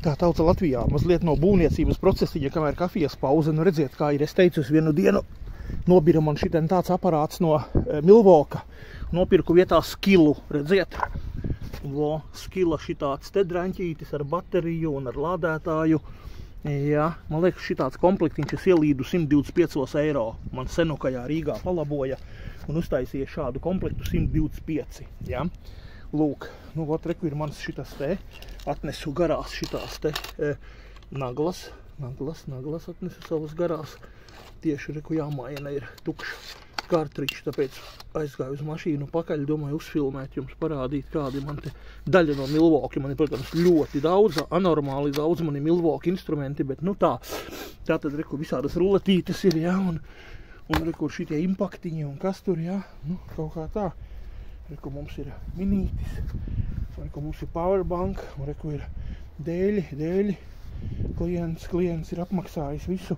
Tā tauta Latvijā mazliet no būvniecības procesiņa, kamēr kafijas pauze, nu redziet, kā ir, es teicu, es vienu dienu nobira man šitien tāds aparāts no Milvoka, nopirku vietā skilu, redziet, skila šitāds te draņķītis ar bateriju un ar lādētāju, jā, man liekas, šitāds komplektiņš es ielīdu 125 eiro, man senokajā Rīgā palaboja un uztaisīja šādu komplektu 125, jā. Lūk, nu, ot, reku ir mans šitas te, atnesu garās šitās te naglas atnesu savas garās. Tieši, reku, jāmaina ir tukšs kartričs, tāpēc aizgāju uz mašīnu pakaļ, domāju uzfilmēt, jums parādīt, kādi man te daļa no Milvoki. Man ir, protams, ļoti daudz, anormāli daudz man ir Milvoki instrumenti, bet, nu, tā tad, reku, visādas ruletītes ir, jā, un reku, šitie impaktiņi un kas tur, jā, nu, kaut kā tā. Reku mums ir minītis, reku mums ir powerbank, un reku ir dēļi. Klients ir apmaksājis visu.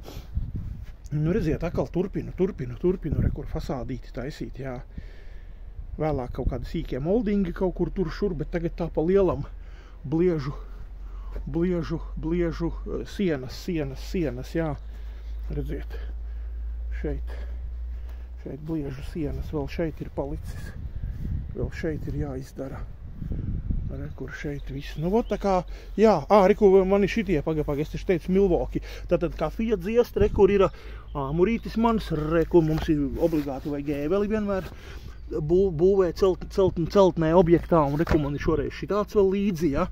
Nu, redziet, atkal turpinu, reku ir fasādīti taisīt, jā. Vēlāk kaut kādi sīkie moldingi kaut kur tur šur, bet tagad tā pa lielam bliežu sienas, jā. Redziet, šeit bliežu sienas, vēl šeit ir palicis. Vēl šeit ir jāizdara. Rekur šeit viss. Nu, vot tā kā, jā, reku, man ir šitie, paga, es taču teicu Milvoki. Tātad kafija dziest, rekur ir āmurītis mans, reku, mums ir obligāti vai gēveli vienmēr būvē celtnē objektā, un reku, man ir šoreiz šitāds vēl līdzi, ja.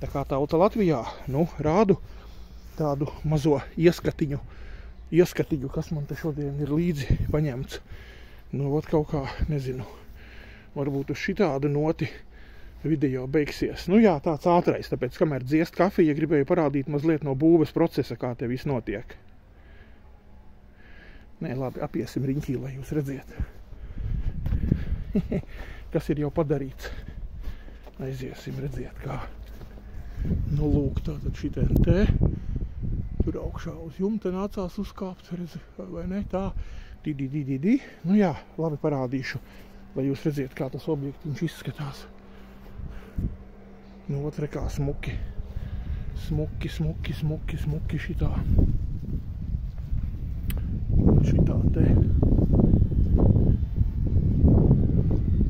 Tā kā tauta Latvijā, nu, rādu tādu mazo ieskatiņu, kas man te šodien ir līdzi paņemts. Nu, vot kaut kā, nezinu. Varbūt uz šitādu noti video beigsies. Nu jā, tāds ātrais, tāpēc, kamēr dziest kafija, gribēju parādīt mazliet no būves procesa, kā te viss notiek. Nē, labi, apiesim riņķī, lai jūs redziet. Kas ir jau padarīts. Aiziesim, redziet, kā. Nu, lūk, tātad šitien te. Tur augšā uz jumta nācās uzkāpt, vai ne, tā. Nu jā, labi parādīšu. Lai jūs redziet, kā tas objektiņš izskatās. Nu, ot, rekā smuki šitā. Šitā te.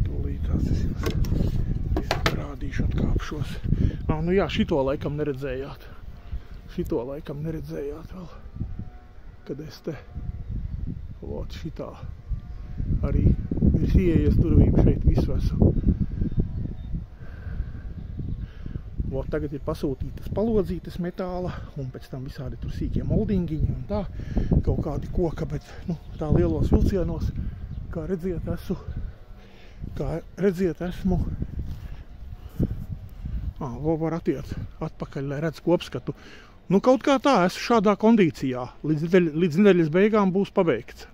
Tūlītās es jums visu parādīšu, atkāpšos. Nu jā, šito laikam neredzējāt. Vēl. Kad es te, ot, šitā arī ir ieejas durvīm šeit visu esmu. Vot tagad ir pasūtītas palodzītas metāla, un pēc tam visādi tur sīkie moldingiņi un tā, kaut kādi koka, bet, nu, tā lielos vilcienos, kā redziet, esmu, vēl var atiet atpakaļ, lai redz kopskatu. Nu, kaut kā tā, esmu šādā kondīcijā, līdz nedēļas beigām būs pabeigts.